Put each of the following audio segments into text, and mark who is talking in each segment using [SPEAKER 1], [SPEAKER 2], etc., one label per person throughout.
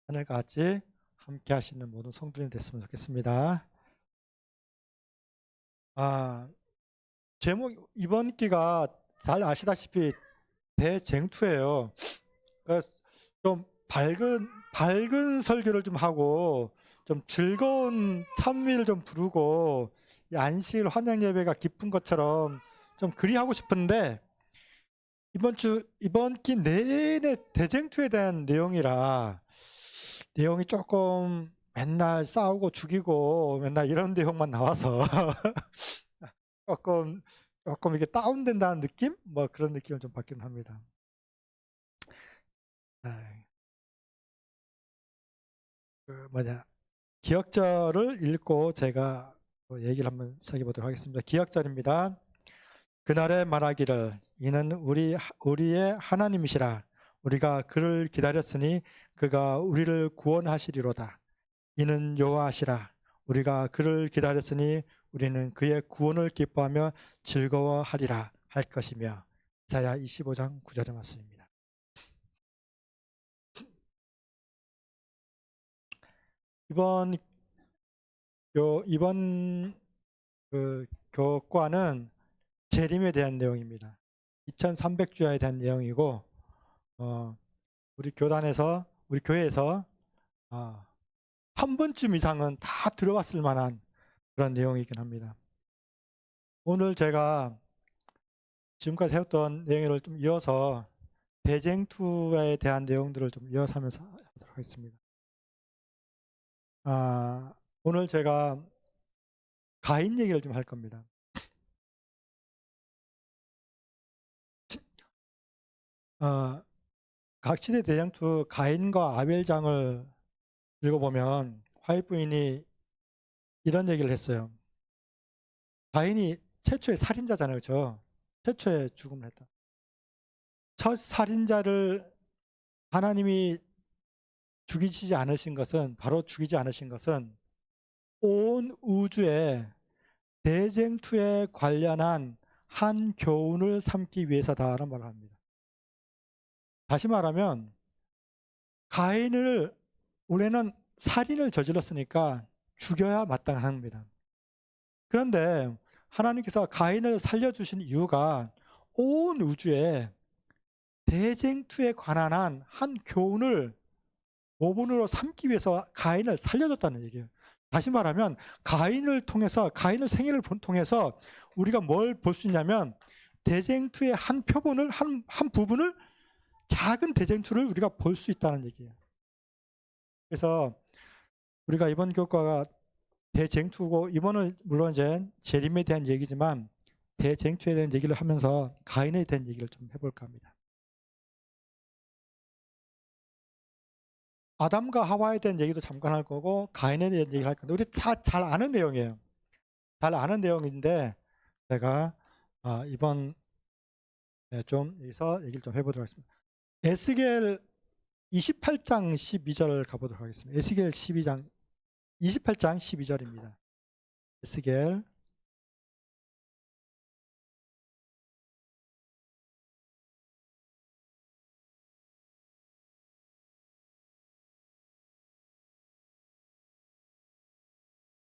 [SPEAKER 1] 하늘같이 함께 하시는 모든 성도님 됐으면 좋겠습니다. 제목 이번 기가 잘 아시다시피 대쟁투예요. 그래서 좀 밝은 설교를 좀 하고 좀 즐거운 찬미를 좀 부르고 이 안식일 환영 예배가 깊은 것처럼 좀 그리 하고 싶은데 이번 기 내내 대쟁투에 대한 내용이 조금 맨날 싸우고 죽이고 맨날 이런 내용만 나와서 조금 이게 다운된다는 느낌? 뭐 그런 느낌을 좀 받긴 합니다. 기억절을 읽고 제가 얘기를 한번 시작해 보도록 하겠습니다. 기억절입니다. 그날에 말하기를 이는 우리의 하나님이시라. 우리가 그를 기다렸으니 그가 우리를 구원하시리로다. 이는 여호와시라. 우리가 그를 기다렸으니 우리는 그의 구원을 기뻐하며 즐거워하리라 할 것이며. 이사야 25장 9절의 말씀입니다. 이번 그 교과는 재림에 대한 내용입니다. 2300주야에 대한 내용이고 우리 교회에서 한 번쯤 이상은 다 들어봤을 만한 그런 내용이긴 합니다. 오늘 제가 지금까지 해왔던 내용을 좀 이어서 대쟁투에 대한 내용들을 좀 이어서 하면서 하도록 하겠습니다. 오늘 제가 가인 얘기를 좀 할 겁니다. 각 시대 대쟁투 가인과 아벨장을 읽어보면 화이트 부인이 이런 얘기를 했어요. 가인이 최초의 살인자잖아요. 그렇죠? 최초의 죽음을 했다. 첫 살인자를 하나님이 죽이지 않으신 것은 온 우주에 대쟁투에 관련한 한 교훈을 삼기 위해서다라는 말을 합니다. 다시 말하면 가인을 우리는 살인을 저질렀으니까 죽여야 마땅합니다. 그런데 하나님께서 가인을 살려주신 이유가 온 우주에 대쟁투에 관한 한 교훈을 모본으로 삼기 위해서 가인을 살려줬다는 얘기예요. 다시 말하면 가인의 생애를 통해서 우리가 뭘 볼 수 있냐면 대쟁투의 한 표본을 한 부분을 작은 대쟁투를 우리가 볼 수 있다는 얘기예요. 그래서 우리가 이번 교과가 대쟁투고 이번은 물론 이제 재림에 대한 얘기지만 대쟁투에 대한 얘기를 하면서 가인에 대한 얘기를 좀 해볼까 합니다. 아담과 하와에 대한 얘기도 잠깐 할 거고 가인에 대한 얘기를 할 건데 우리 잘 아는 내용이에요. 잘 아는 내용인데 제가 이번 좀 여기서 얘기를 좀 해보도록 하겠습니다. 에스겔 28장 12절 가보도록 하겠습니다. 에스겔 28장 12절입니다. 에스겔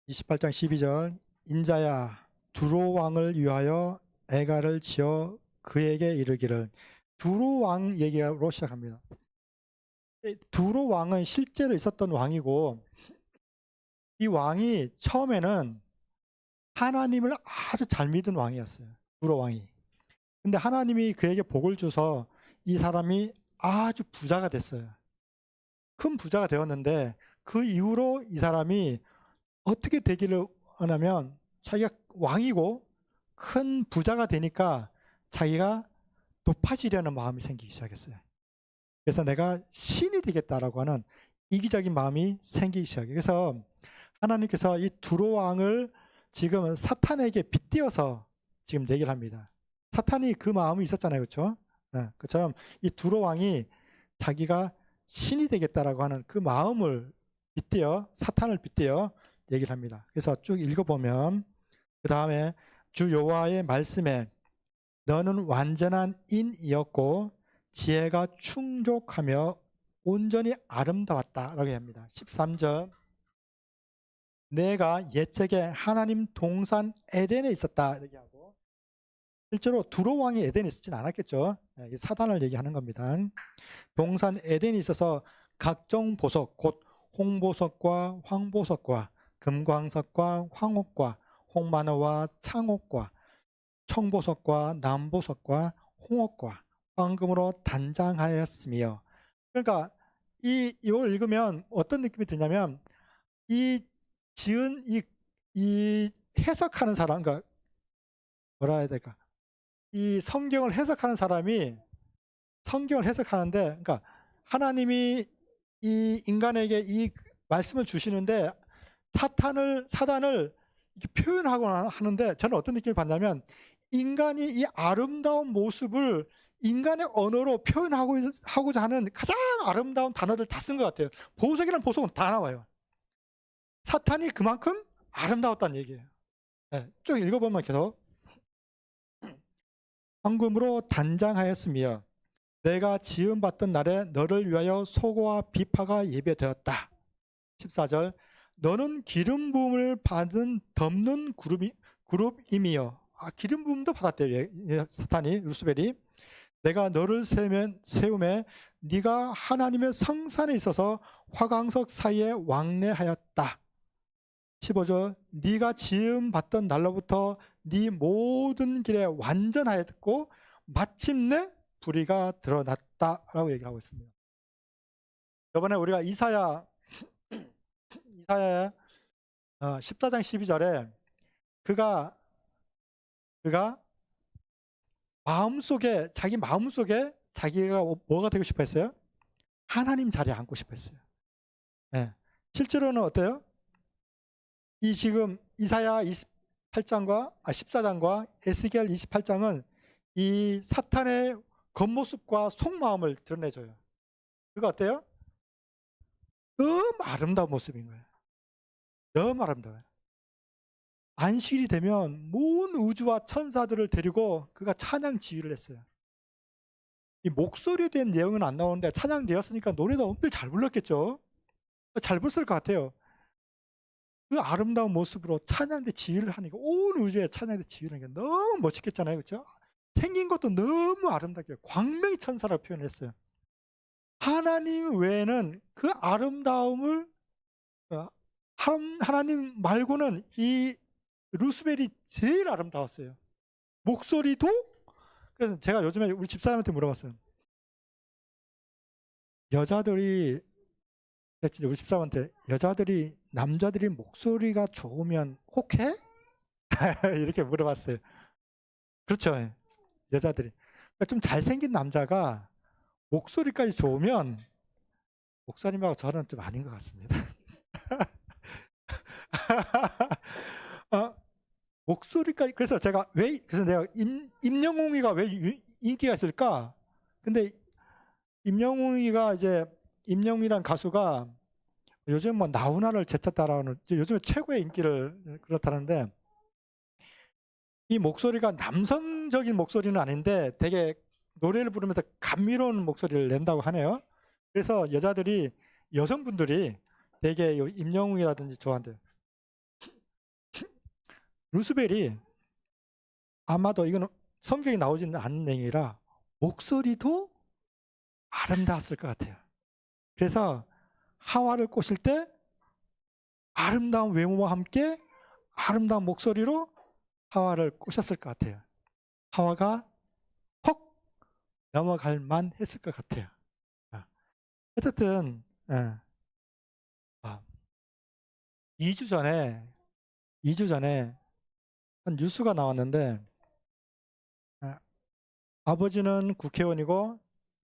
[SPEAKER 1] 28장 12절 인자야 두로 왕을 위하여 애가를 지어 그에게 이르기를. 두로 왕 얘기로 시작합니다. 두로 왕은 실제로 있었던 왕이고 이 왕이 처음에는 하나님을 아주 잘 믿은 왕이었어요. 두로 왕이. 근데 하나님이 그에게 복을 줘서 이 사람이 아주 부자가 됐어요. 큰 부자가 되었는데 그 이후로 이 사람이 어떻게 되기를 원하면 자기가 왕이고 큰 부자가 되니까 자기가 높아지려는 마음이 생기기 시작했어요. 그래서 내가 신이 되겠다라고 하는 이기적인 마음이 생기기 시작해요. 그래서 하나님께서 이 두로 왕을 지금 사탄에게 빗대어서 지금 얘기를 합니다. 사탄이 그 마음이 있었잖아요. 그렇죠? 그처럼 이 두로 왕이 자기가 신이 되겠다라고 하는 그 마음을 사탄을 빗대어 얘기를 합니다. 그래서 쭉 읽어보면 그 다음에 주 여호와의 말씀에 너는 완전한 인이었고 지혜가 충족하며 온전히 아름다웠다라고 합니다. 13절 내가 옛적에 하나님 동산 에덴에 있었다 이렇게 하고, 실제로 두로 왕이 에덴에 있었지는 않았겠죠. 사단을 얘기하는 겁니다. 동산 에덴이 있어서 각종 보석 곧 홍보석과 황보석과 금광석과 황옥과 홍마노와 창옥과 청보석과 남보석과 홍옥과 황금으로 단장하였으며, 그러니까 이걸 읽으면 어떤 느낌이 드냐면, 이 지은 이 해석하는 사람, 그러니까 뭐라 해야 될까, 이 성경을 해석하는 사람이 성경을 해석하는데, 그러니까 하나님이 이 인간에게 이 말씀을 주시는데 사단을 이렇게 표현하고 하는데, 저는 어떤 느낌을 받냐면 인간이 이 아름다운 모습을 인간의 언어로 표현하고자 하는 가장 아름다운 단어를 다 쓴 것 같아요. 보석이라는 보석은 다 나와요. 사탄이 그만큼 아름다웠다는 얘기예요. 네, 쭉 읽어보면 계속 황금으로 단장하였으며 내가 지음받던 날에 너를 위하여 소고와 비파가 예배되었다. 14절 너는 기름 부음을 받은 덮는 그룹이며, 기름 부음도 받았대요. 사탄이, 루스벨이. 내가 너를 세우매 네가 하나님의 성산에 있어서 화강석 사이에 왕래하였다. 15절 네가 지음 받던 날로부터 네 모든 길에 완전하였고 마침내 불의가 드러났다라고 얘기를 하고 있습니다. 이번에 우리가 이사야 14장 12절에 그가 자기 마음속에 자기가 뭐가 되고 싶어 했어요? 하나님 자리에 앉고 싶어 했어요. 네. 실제로는 어때요? 이 지금 이사야 14장과 에스겔 28장은 이 사탄의 겉모습과 속마음을 드러내줘요. 그거 어때요? 너무 아름다운 모습인 거예요. 너무 아름다워요. 안식일이 되면 모든 우주와 천사들을 데리고 그가 찬양 지휘를 했어요. 이 목소리에 대한 내용은 안 나오는데 찬양되었으니까 노래도 엄청 잘 불렀겠죠. 잘 불렀을 것 같아요. 그 아름다운 모습으로 찬양대 지휘를 하니까 온 우주에 찬양대 지휘를 하니까 너무 멋있겠잖아요. 그렇죠? 생긴 것도 너무 아름답게 광명의 천사라고 표현했어요. 하나님 외에는 그 아름다움을 하나님 말고는 이 루스벨이 제일 아름다웠어요. 목소리도. 그래서 제가 요즘에 우리 집사람한테 물어봤어요. 여자들이, 진짜 우리 집사람한테, 여자들이 남자들이 목소리가 좋으면 혹해? 이렇게 물어봤어요. 그렇죠. 여자들이 좀 잘생긴 남자가 목소리까지 좋으면 목사님하고 저는 좀 아닌 것 같습니다. 목소리까지. 그래서 내가 임영웅이가 왜 인기가 있을까? 근데 임영웅이란 가수가 요즘 뭐 나훈아를 제쳤다라는, 요즘에 최고의 인기를 그렇다는데, 이 목소리가 남성적인 목소리는 아닌데 되게 노래를 부르면서 감미로운 목소리를 낸다고 하네요. 그래서 여성분들이 되게 임영웅이라든지 좋아한대요. 루스벨이 아마도, 이거는 성경에 나오지는 않는 내용이라 목소리도 아름다웠을 것 같아요. 그래서 하와를 꼬실 때 아름다운 외모와 함께 아름다운 목소리로 하와를 꼬셨을 것 같아요. 하와가 퍽 넘어갈 만 했을 것 같아요. 어쨌든 2주 전에 한 뉴스가 나왔는데, 아버지는 국회의원이고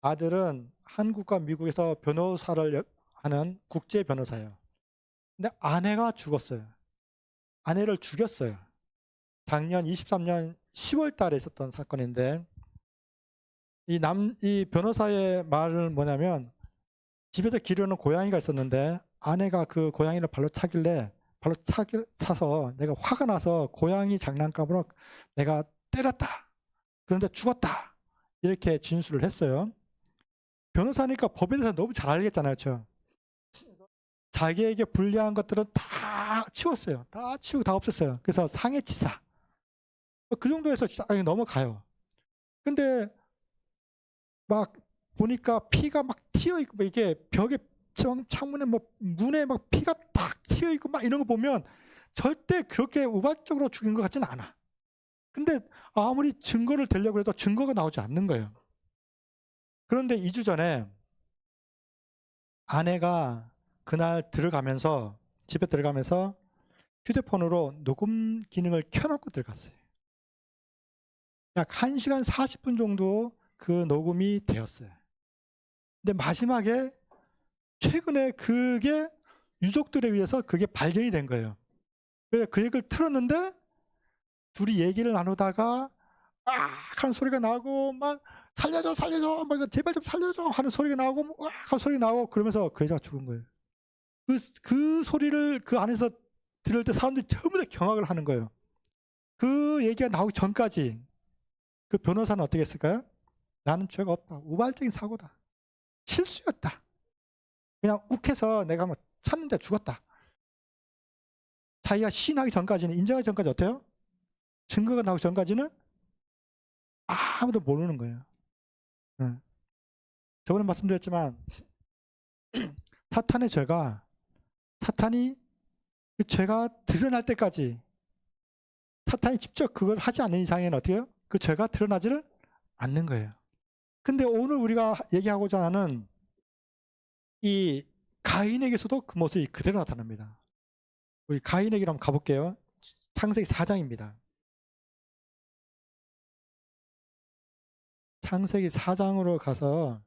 [SPEAKER 1] 아들은 한국과 미국에서 변호사를 하는 국제 변호사예요. 근데 아내가 죽었어요. 아내를 죽였어요. 작년 23년 10월 달에 있었던 사건인데, 이 변호사의 말은 뭐냐면, 집에서 기르는 고양이가 있었는데 아내가 그 고양이를 발로 차서 내가 화가 나서 고양이 장난감으로 내가 때렸다. 그런데 죽었다. 이렇게 진술을 했어요. 변호사니까 법에 대해서 너무 잘 알겠잖아요. 그렇죠? 자기에게 불리한 것들은 다 치웠어요. 다 치우고 다 없앴어요. 그래서 상해치사. 그 정도에서 넘어가요. 근데 막 보니까 피가 막 튀어 있고, 이게 벽에, 창문에, 문에 막 피가 딱 튀어 있고 막 이런 거 보면 절대 그렇게 우발적으로 죽인 것 같지는 않아. 근데 아무리 증거를 대려고 해도 증거가 나오지 않는 거예요. 그런데 2주 전에 아내가 그날 집에 들어가면서 휴대폰으로 녹음 기능을 켜놓고 들어갔어요. 약 1시간 40분 정도 그 녹음이 되었어요. 근데 마지막에 최근에 그게 유족들에 의해서 그게 발견이 된 거예요. 그래서 그 얘기를 틀었는데 둘이 얘기를 나누다가 하는 소리가 나고 막 살려줘 막 제발 좀 살려줘 하는 소리가 나오고 하는 소리가 나오고 그러면서 그 여자가 죽은 거예요. 그 소리를 그 안에서 들을 때 사람들이 전부 다 경악을 하는 거예요. 그 얘기가 나오기 전까지 그 변호사는 어떻게 했을까요? 나는 죄가 없다. 우발적인 사고다. 실수였다. 그냥 욱해서 내가 뭐 찼는데 죽었다. 자기가 시인하기 전까지는, 인정하기 전까지 어때요? 증거가 나오기 전까지는 아무도 모르는 거예요. 저번에 말씀드렸지만 사탄이 그 죄가 드러날 때까지 사탄이 직접 그걸 하지 않는 이상에는 어떻게 해요? 그 죄가 드러나지를 않는 거예요. 근데 오늘 우리가 얘기하고자 하는 이 가인에게서도 그 모습이 그대로 나타납니다. 우리 가인에게로 한번 가볼게요. 창세기 4장입니다. 창세기 4장으로 가서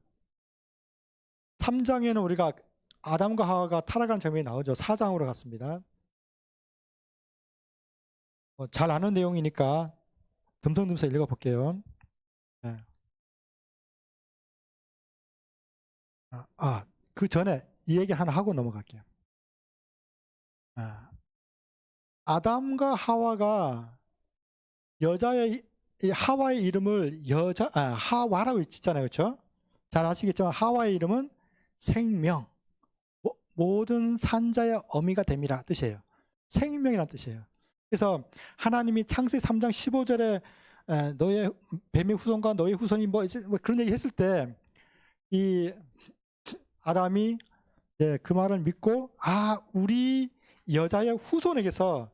[SPEAKER 1] 3장에는 우리가 아담과 하와가 타락한 장면이 나오죠. 4장으로 갔습니다. 잘 아는 내용이니까 듬성듬성 읽어볼게요. 네. 그 전에 이 얘기 하나 하고 넘어갈게요. 아담과 하와가 여자의 하와의 이름을 하와라고 짓잖아요. 그렇죠? 잘 아시겠지만 하와의 이름은 생명, 모든 산자의 어미가 됨이라 뜻이에요. 생명이라는 뜻이에요. 그래서 하나님이 창세기 3장 15절에 너의 뱀의 후손과 너의 후손이 뭐 그런 얘기 했을 때 이 아담이 그 말을 믿고 우리 여자의 후손에게서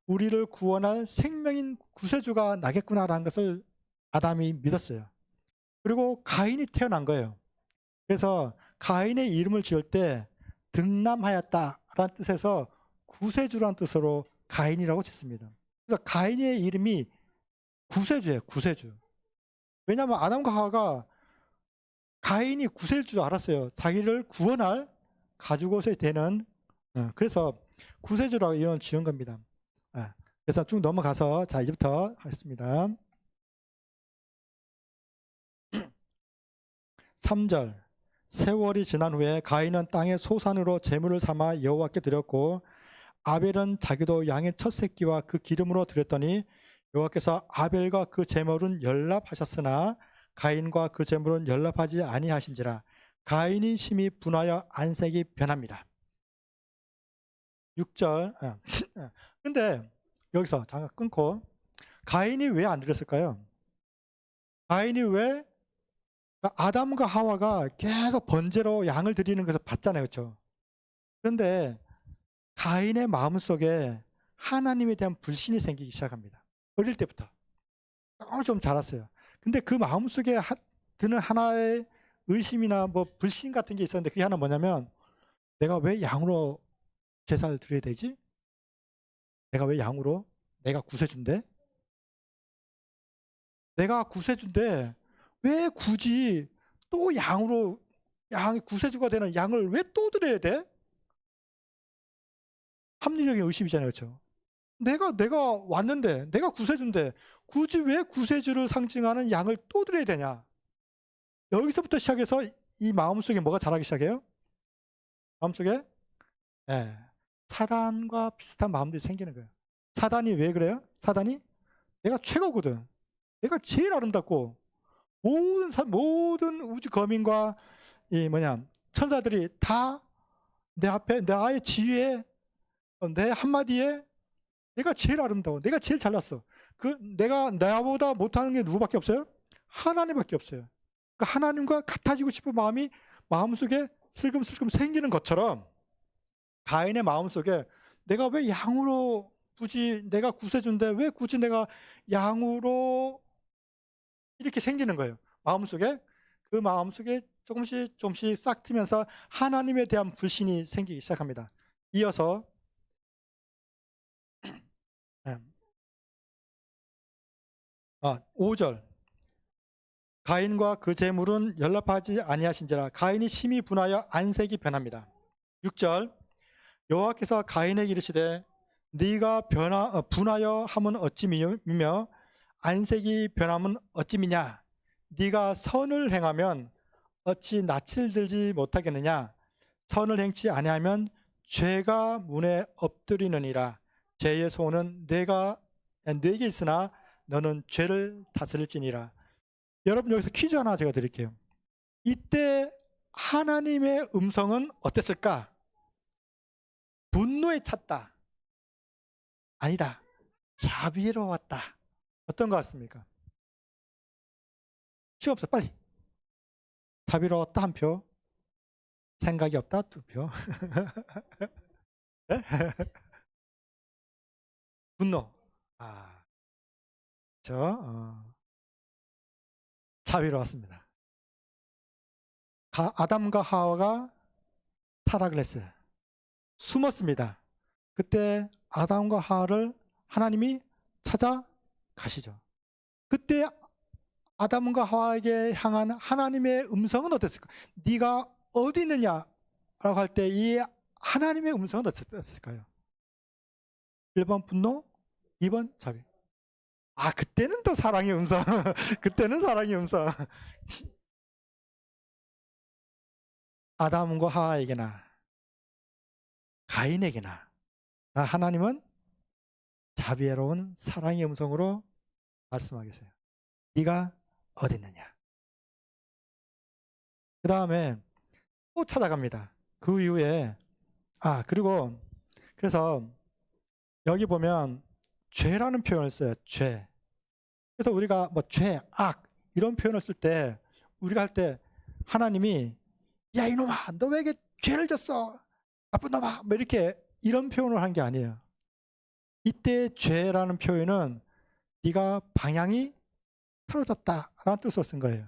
[SPEAKER 1] 우리를 구원할 생명인 구세주가 나겠구나라는 것을 아담이 믿었어요. 그리고 가인이 태어난 거예요. 그래서 가인의 이름을 지을 때 등남하였다라는 뜻에서 구세주라는 뜻으로 가인이라고 짓습니다. 그래서 가인의 이름이 구세주예요. 구세주. 왜냐하면 아담과 하와가 가인이 구세주일 줄 알았어요. 자기를 구원할 가죽옷이 되는, 그래서 구세주라고 이름을 지은 겁니다. 그래서 쭉 넘어가서 자 이제부터 하겠습니다. 3절 세월이 지난 후에 가인은 땅의 소산으로 제물을 삼아 여호와께 드렸고 아벨은 자기도 양의 첫 새끼와 그 기름으로 드렸더니 여호와께서 아벨과 그 제물은 연락하셨으나 가인과 그 제물은 연락하지 아니하신지라. 가인이 심히 분하여 안색이 변합니다. 6절. 근데 여기서 잠깐 끊고 가인이 왜 안 드렸을까요? 가인이 왜? 아담과 하와가 계속 번제로 양을 드리는 것을 봤잖아요. 그렇죠? 그런데 가인의 마음속에 하나님에 대한 불신이 생기기 시작합니다. 어릴 때부터. 좀 자랐어요. 근데 그 마음속에 드는 하나의 의심이나 불신 같은 게 있었는데 그게 하나 뭐냐면 내가 왜 양으로 제사를 드려야 되지? 내가 왜 양으로? 내가 구세주인데? 내가 구세주인데 왜 굳이 또 양으로 구세주가 되는 양을 왜 또 드려야 돼? 합리적인 의심이잖아요. 그렇죠? 내가 왔는데 내가 구세주인데 굳이 왜 구세주를 상징하는 양을 또 드려야 되냐? 여기서부터 시작해서 이 마음속에 뭐가 자라기 시작해요? 마음속에 사단과 비슷한 마음들이 생기는 거예요. 사단이 왜 그래요? 사단이 내가 최고거든. 내가 제일 아름답고 모든 우주 거민과 이 천사들이 다 내 앞에, 내 아의 지위에, 내 한마디에 내가 제일 아름다워, 내가 제일 잘났어. 내가 나보다 못하는 게 누구밖에 없어요? 하나님밖에 없어요. 그 하나님과 같아지고 싶은 마음이 마음속에 슬금슬금 생기는 것처럼 가인의 마음속에 내가 왜 양으로 굳이 내가 구세주인데 왜 굳이 내가 양으로 이렇게 생기는 거예요. 마음속에 그 마음속에 조금씩 싹 트면서 하나님에 대한 불신이 생기기 시작합니다. 이어서 5절 가인과 그 재물은 연락하지 아니하신지라 아가인이 심히 분하여 안색이 변합니다. 6절 여호와께서 가인에게 이르시되 네가 분하여 함은 어찌 미며 안색이 변함은 어찌 미냐 네가 선을 행하면 어찌 낯을 들지 못하겠느냐 선을 행치 아니하면 죄가 문에 엎드리느니라 죄의 소원은 네게 있으나 너는 죄를 다스릴지니라. 여러분 여기서 퀴즈 하나 제가 드릴게요. 이때 하나님의 음성은 어땠을까? 분노에 찼다. 아니다. 자비로웠다. 어떤 것 같습니까? 취업 없어 빨리. 자비로웠다 한 표. 생각이 없다 두 표. 네? 분노. 자비로웠습니다. 아담과 하와가 타락을 했어요. 숨었습니다. 그때 아담과 하와를 하나님이 찾아가시죠. 그때 아담과 하와에게 향한 하나님의 음성은 어땠을까? 네가 어디 있느냐라고 할 때 이 하나님의 음성은 어땠을까요? 1번 분노, 2번 자비. 그때는 또 사랑의 음성. 그때는 사랑의 음성. 아담과 하와에게나 가인에게나 하나님은 자비로운 사랑의 음성으로 말씀하겠어요. 네가 어디 있느냐. 그 다음에 또 찾아갑니다. 그 이후에 그래서 여기 보면 죄라는 표현을 써요. 죄. 그래서 우리가 죄, 악 이런 표현을 쓸 때 우리가 할 때 하나님이 야 이놈아 너 왜 이렇게 죄를 졌어 나쁜 놈아 이런 표현을 한 게 아니에요. 이때 죄라는 표현은 네가 방향이 틀어졌다라는 뜻으로 쓴 거예요.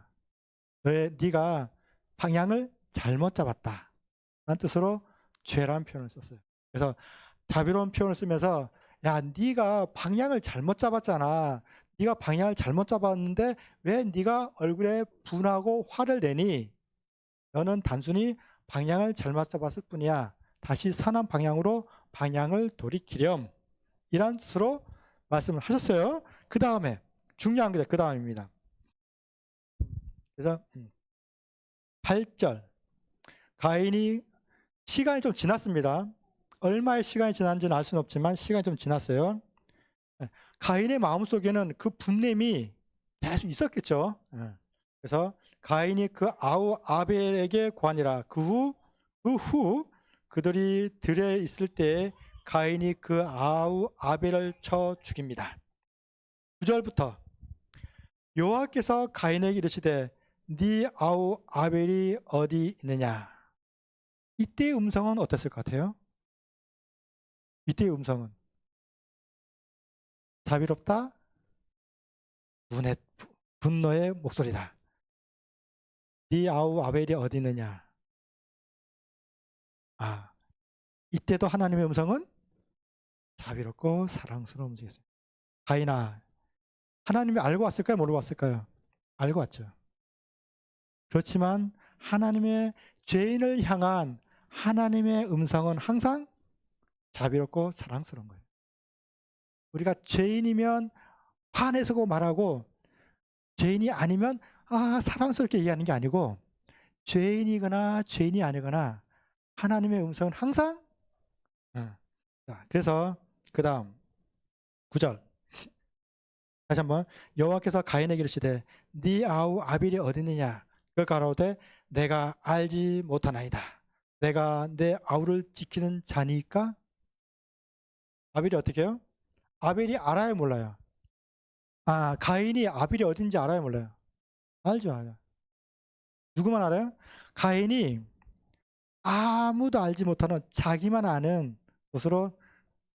[SPEAKER 1] 네가 방향을 잘못 잡았다 라는 뜻으로 죄라는 표현을 썼어요. 그래서 자비로운 표현을 쓰면서 야 네가 방향을 잘못 잡았잖아. 네가 방향을 잘못 잡았는데 왜 네가 얼굴에 분하고 화를 내니? 너는 단순히 방향을 잘못 잡았을 뿐이야. 다시 선한 방향으로 방향을 돌이키렴. 이런 뜻으로 말씀을 하셨어요. 그 다음에 중요한 게 그 다음입니다. 그래서 8절 가인이 시간이 좀 지났습니다. 얼마의 시간이 지났는지는 알 수는 없지만 시간이 좀 지났어요. 가인의 마음속에는 그 분냄이 계속 있었겠죠. 그래서 가인이 그 아우 아벨에게 구하니라. 그 후 그들이 들에 있을 때 가인이 그 아우 아벨을 쳐 죽입니다. 9절부터 여호와께서 가인에게 이르시되 네 아우 아벨이 어디 있느냐. 이때의 음성은 어땠을 것 같아요? 이때의 음성은 자비롭다, 분노의 목소리다. 네 아우 아벨이 어디 있느냐. 이때도 하나님의 음성은 자비롭고 사랑스러운 음성이었어요. 가인아, 하나님이 알고 왔을까요? 모르고 왔을까요? 알고 왔죠. 그렇지만 하나님의 죄인을 향한 하나님의 음성은 항상 자비롭고 사랑스러운 거예요. 우리가 죄인이면 화내서고 말하고 죄인이 아니면 사랑스럽게 얘기하는 게 아니고 죄인이거나 죄인이 아니거나 하나님의 음성은 항상 그래서 그 다음 9절 다시 한번 여호와께서 가인에게 이르시되 네 아우 아벨이 어디 있느냐. 그걸 가라오되 내가 알지 못하나이다. 내가 내 아우를 지키는 자니까. 아벨이 어떻게 해요? 아벨이 알아요, 몰라요? 가인이 아벨이 어딘지 알아요, 몰라요? 알죠, 알아요. 누구만 알아요? 가인이 아무도 알지 못하는 자기만 아는 곳으로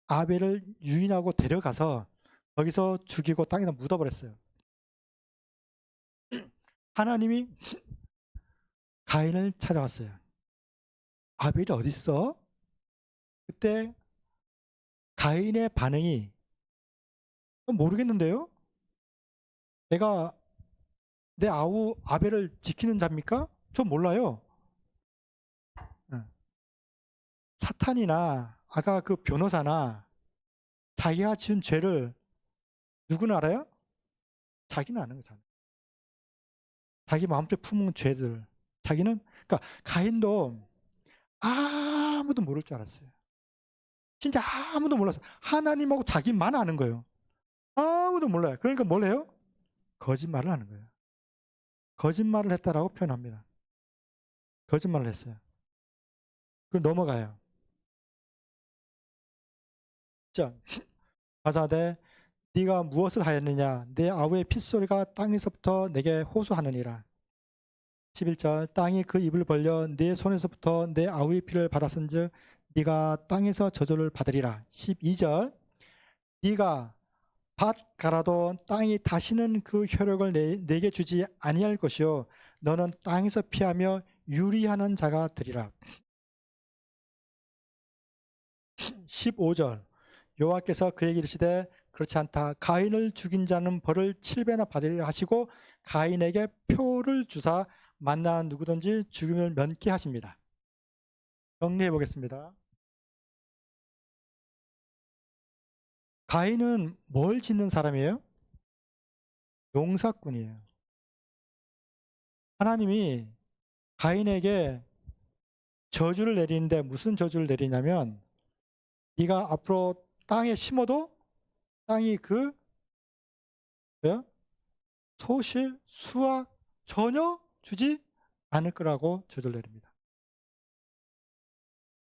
[SPEAKER 1] 아벨을 유인하고 데려가서 거기서 죽이고 땅에다 묻어버렸어요. 하나님이 가인을 찾아왔어요. 아벨이 어디 있어? 그때 가인의 반응이 모르겠는데요? 내가 내 아우 아벨을 지키는 자입니까? 저 몰라요. 사탄이나 아까 그 변호사나 자기가 지은 죄를 누구는 알아요? 자기는 아는 거잖아요. 자기 마음속에 품은 죄들. 자기는, 그러니까 가인도 아무도 모를 줄 알았어요. 진짜 아무도 몰랐어요. 하나님하고 자기만 아는 거예요. 아무도 몰라요. 그러니까 뭘 해요? 거짓말을 하는 거예요. 거짓말을 했다라고 표현합니다. 거짓말을 했어요. 그럼 넘어가요. 자, 가사대 네가 무엇을 하였느냐? 내 아우의 핏소리가 땅에서부터 내게 호소하느니라. 11절 땅이 그 입을 벌려 내 손에서부터 내 아우의 피를 받았은즉 네가 땅에서 저주를 받으리라. 12절 네가 밭 갈아도 땅이 다시는 그 효력을 내게 주지 아니할 것이요 너는 땅에서 피하며 유리하는 자가 되리라. 15절 여호와께서 그에게 이르시되 그렇지 않다. 가인을 죽인 자는 벌을 7배나 받으리라 하시고 가인에게 표를 주사 만나는 누구든지 죽임을 면케 하십니다. 정리해 보겠습니다. 가인은 뭘 짓는 사람이에요? 농사꾼이에요. 하나님이 가인에게 저주를 내리는데 무슨 저주를 내리냐면 네가 앞으로 땅에 심어도 땅이 그 소실, 수확 전혀 주지 않을 거라고 저주를 내립니다.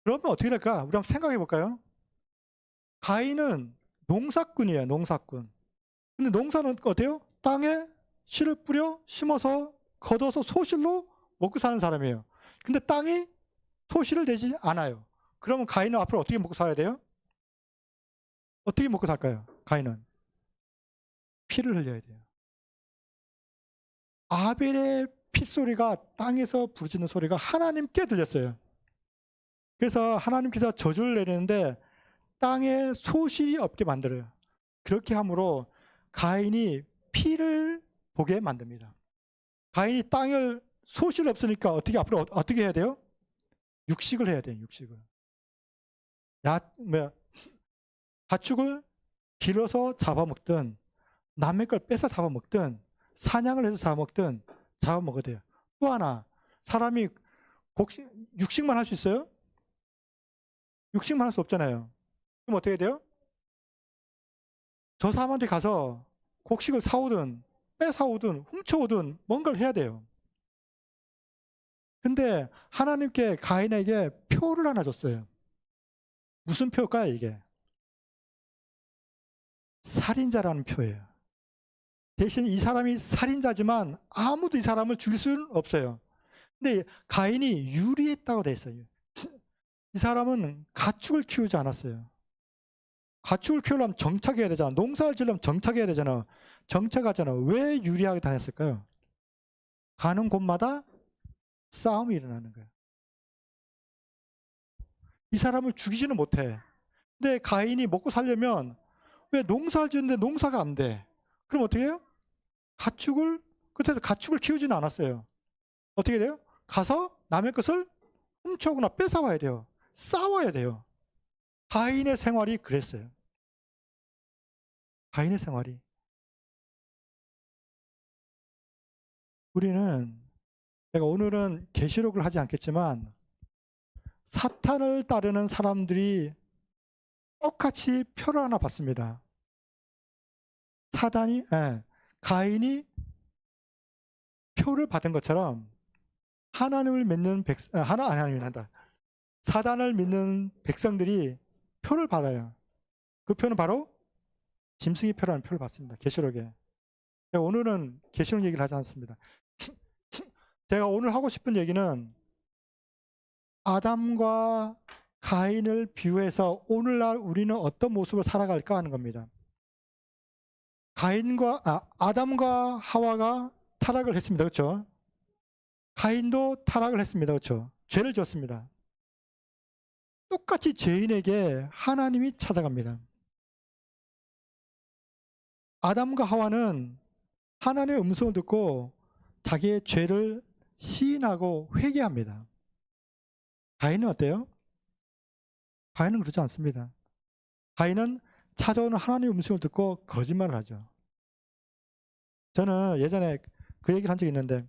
[SPEAKER 1] 그러면 어떻게 될까? 우리 한번 생각해 볼까요? 가인은 농사꾼이에요. 농사꾼. 근데 농사는 어때요? 땅에 씨를 뿌려 심어서 걷어서 소실로 먹고 사는 사람이에요. 근데 땅이 소실을 내지 않아요. 그러면 가인은 앞으로 어떻게 먹고 살아야 돼요? 어떻게 먹고 살까요? 가인은 피를 흘려야 돼요. 아벨의 핏소리가 땅에서 부르짖는 소리가 하나님께 들렸어요. 그래서 하나님께서 저주를 내리는데 땅에 소실이 없게 만들어요. 그렇게 함으로 가인이 피를 보게 만듭니다. 가인이 땅을 소실 없으니까 어떻게 앞으로 어떻게 해야 돼요? 육식을 해야 돼요. 육식을. 가축을 길어서 잡아먹든 남의 걸 뺏어 잡아먹든 사냥을 해서 잡아먹든 잡아먹어야 돼요. 또 하나 사람이 육식만 할 수 있어요? 육식만 할 수 없잖아요. 그럼 어떻게 돼요? 저 사람한테 가서 곡식을 사오든 뺏어오든 훔쳐오든 뭔가를 해야 돼요. 근데 하나님께 가인에게 표를 하나 줬어요. 무슨 표일까요 이게? 살인자라는 표예요. 대신 이 사람이 살인자지만 아무도 이 사람을 죽일 수는 없어요. 근데 가인이 유리했다고 돼 있어요. 이 사람은 가축을 키우지 않았어요. 가축을 키우려면 정착해야 되잖아. 농사를 지으려면 정착해야 되잖아. 정착하잖아. 왜 유리하게 다녔을까요? 가는 곳마다 싸움이 일어나는 거예요. 이 사람을 죽이지는 못해. 근데 가인이 먹고 살려면 왜 농사를 지는데 농사가 안 돼? 그럼 어떻게 해요? 그때도 가축을 키우지는 않았어요. 어떻게 돼요? 가서 남의 것을 훔쳐오거나 뺏어와야 돼요. 싸워야 돼요. 가인의 생활이 그랬어요. 가인의 생활이. 우리는 제가 오늘은 계시록을 하지 않겠지만 사탄을 따르는 사람들이 똑같이 표를 하나 받습니다. 가인이 표를 받은 것처럼 하나님을 믿는 하나님이 한다. 사단을 믿는 백성들이 표를 받아요. 그 표는 바로 짐승의 표라는 표를 받습니다. 계시록에. 오늘은 계시록 얘기를 하지 않습니다. 제가 오늘 하고 싶은 얘기는 아담과 가인을 비유해서 오늘날 우리는 어떤 모습을 살아갈까 하는 겁니다. 아담과 하와가 타락을 했습니다. 그렇죠? 가인도 타락을 했습니다. 그렇죠? 죄를 지었습니다. 똑같이 죄인에게 하나님이 찾아갑니다. 아담과 하와는 하나님의 음성을 듣고 자기의 죄를 시인하고 회개합니다. 가인은 어때요? 가인은 그렇지 않습니다. 가인은 찾아오는 하나님의 음성을 듣고 거짓말을 하죠. 저는 예전에 그 얘기를 한 적이 있는데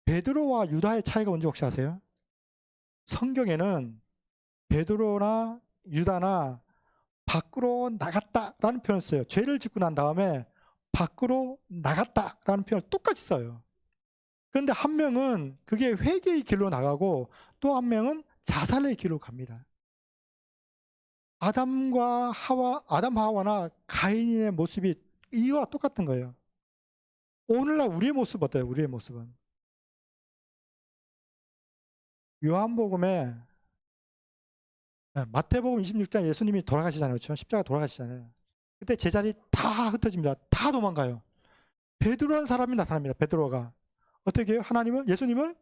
[SPEAKER 1] 베드로와 유다의 차이가 뭔지 혹시 아세요? 성경에는 베드로나 유다나 밖으로 나갔다라는 표현을 써요. 죄를 짓고 난 다음에 밖으로 나갔다라는 표현을 똑같이 써요. 그런데 한 명은 그게 회개의 길로 나가고 또 한 명은 자살의 길로 갑니다. 아담 하와나 가인의 모습이 이와 똑같은 거예요. 오늘날 우리의 모습 어때요? 우리의 모습은 요한복음에 마태복음 26장 예수님이 돌아가시잖아요. 그렇죠? 십자가 돌아가시잖아요. 그때 제자리 다 흩어집니다. 다 도망가요. 베드로라는 사람이 나타납니다. 베드로가 어떻게 해요? 예수님을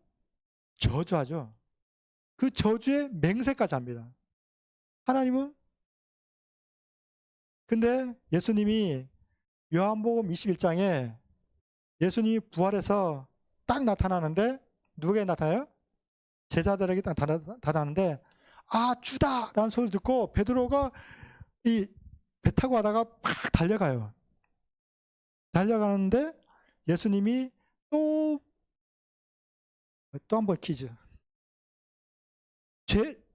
[SPEAKER 1] 저주하죠. 그 저주의 맹세까지 합니다. 하나님은 근데 예수님이 요한복음 21장에 예수님이 부활해서 딱 나타나는데 누구에게 나타나요? 제자들에게 딱 나타나는데 아 주다라는 소리를 듣고 베드로가 이 배 타고 가다가 팍 달려가요. 달려가는데 예수님이 또 한 번 퀴즈.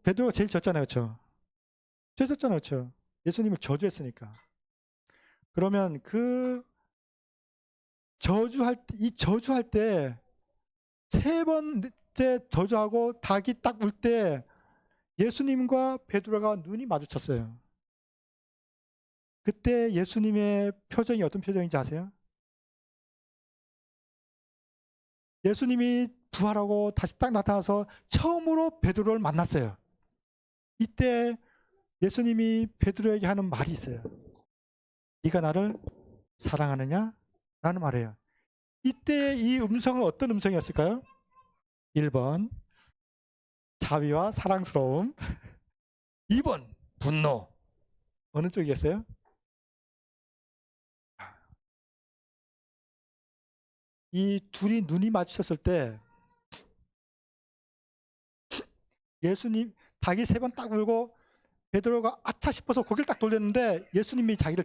[SPEAKER 1] 베드로가 제일 졌잖아요. 그렇죠? 죄 졌잖아요. 그렇죠? 예수님을 저주했으니까. 그러면 저주할 때 세 번째 저주하고 닭이 딱 울 때 예수님과 베드로가 눈이 마주쳤어요. 그때 예수님의 표정이 어떤 표정인지 아세요? 예수님이 부활하고 다시 딱 나타나서 처음으로 베드로를 만났어요. 이때 예수님이 베드로에게 하는 말이 있어요. 네가 나를 사랑하느냐? 라는 말이에요. 이때 이 음성은 어떤 음성이었을까요? 1번 자비와 사랑스러움, 2번 분노. 어느 쪽이겠어요? 이 둘이 눈이 마주쳤을 때 예수님 닭이 세 번 딱 울고 베드로가 아차 싶어서 고개를 딱 돌렸는데 예수님이 자기를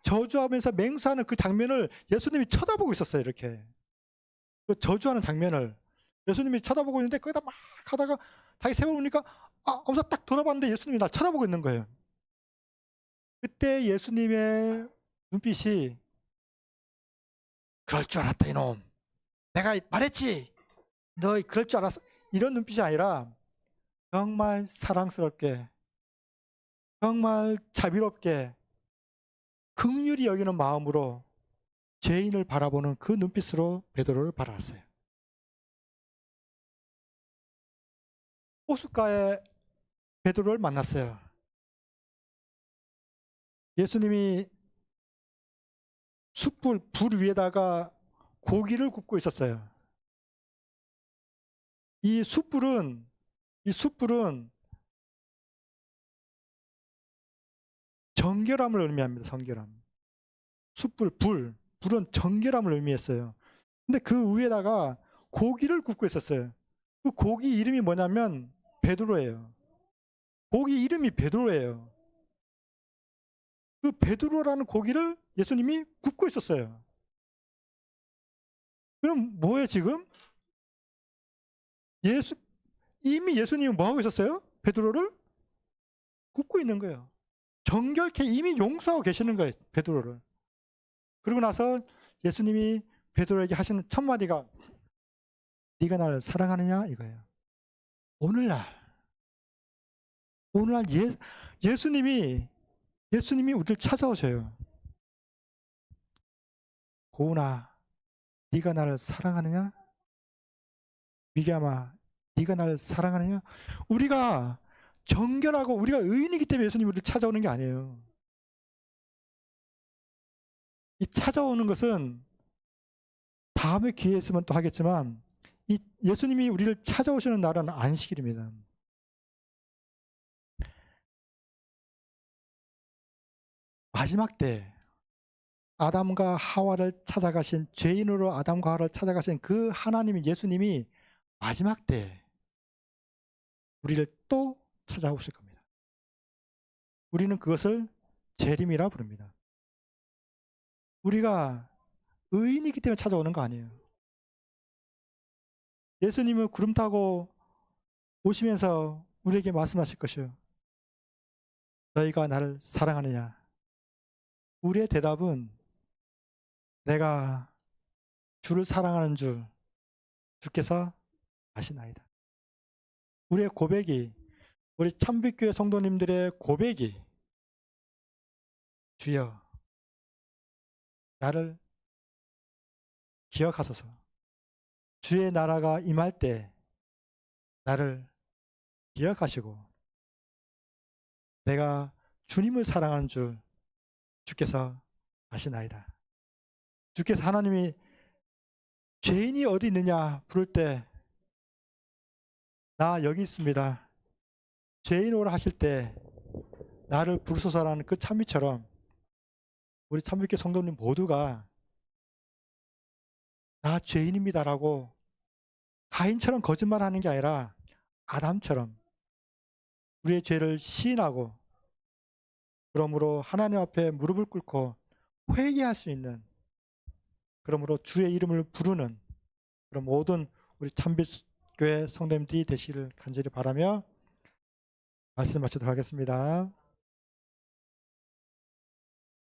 [SPEAKER 1] 저주하면서 맹세하는 그 장면을 예수님이 쳐다보고 있었어요. 이렇게 그 저주하는 장면을 예수님이 쳐다보고 있는데 거기다 막 하다가 닭이 세 번 우니까 하면서 딱 돌아봤는데 예수님이 날 쳐다보고 있는 거예요. 그때 예수님의 눈빛이 그럴 줄 알았다 이놈, 내가 말했지 너 그럴 줄 알았어, 이런 눈빛이 아니라 정말 사랑스럽게 정말 자비롭게 긍휼히 여기는 마음으로 죄인을 바라보는 그 눈빛으로 베드로를 바라봤어요. 호숫가에 베드로를 만났어요. 예수님이 불 위에다가 고기를 굽고 있었어요. 이 숯불은 정결함을 의미합니다. 정결함. 불은 정결함을 의미했어요. 근데 그 위에다가 고기를 굽고 있었어요. 그 고기 이름이 뭐냐면 베드로예요. 고기 이름이 베드로예요. 그 베드로라는 고기를 예수님이 굽고 있었어요. 그럼 뭐예요 지금? 이미 예수님은 뭐 하고 있었어요? 베드로를 굽고 있는 거예요. 정결케 이미 용서하고 계시는 거예요. 베드로를. 그러고 나서 예수님이 베드로에게 하시는 첫 마디가 네가 나를 사랑하느냐 이거예요. 오늘날 예수님이 우리를 찾아오셔요. 고은아, 네가 나를 사랑하느냐? 미개함아, 네가 나를 사랑하느냐? 우리가 정결하고 우리가 의인이기 때문에 예수님이 우리를 찾아오는 게 아니에요. 이 찾아오는 것은 다음에 기회 있으면 또 하겠지만 이 예수님이 우리를 찾아오시는 날은 안식일입니다. 마지막 때 아담과 하와를 찾아가신, 죄인으로 아담과 하와를 찾아가신 그 하나님이, 예수님이 마지막 때 우리를 또 찾아오실 겁니다. 우리는 그것을 재림이라 부릅니다. 우리가 의인이기 때문에 찾아오는 거 아니에요. 예수님은 구름 타고 오시면서 우리에게 말씀하실 것이요, 너희가 나를 사랑하느냐? 우리의 대답은 내가 주를 사랑하는 줄 주께서 아시나이다. 우리의 고백이, 우리 참빛교회 성도님들의 고백이, 주여 나를 기억하소서. 주의 나라가 임할 때 나를 기억하시고 내가 주님을 사랑하는 줄 주께서 아시나이다. 주께서, 하나님이 죄인이 어디 있느냐 부를 때 나 여기 있습니다, 죄인 오라 하실 때 나를 부르소서라는 그 찬미처럼 우리 참빛교회 성도님 모두가 나 죄인입니다라고 가인처럼 거짓말하는 게 아니라 아담처럼 우리의 죄를 시인하고, 그러므로 하나님 앞에 무릎을 꿇고 회개할 수 있는, 그러므로 주의 이름을 부르는 그런 모든 우리 참빛교회 성도님들이 되시기를 간절히 바라며 말씀 마치도록 하겠습니다.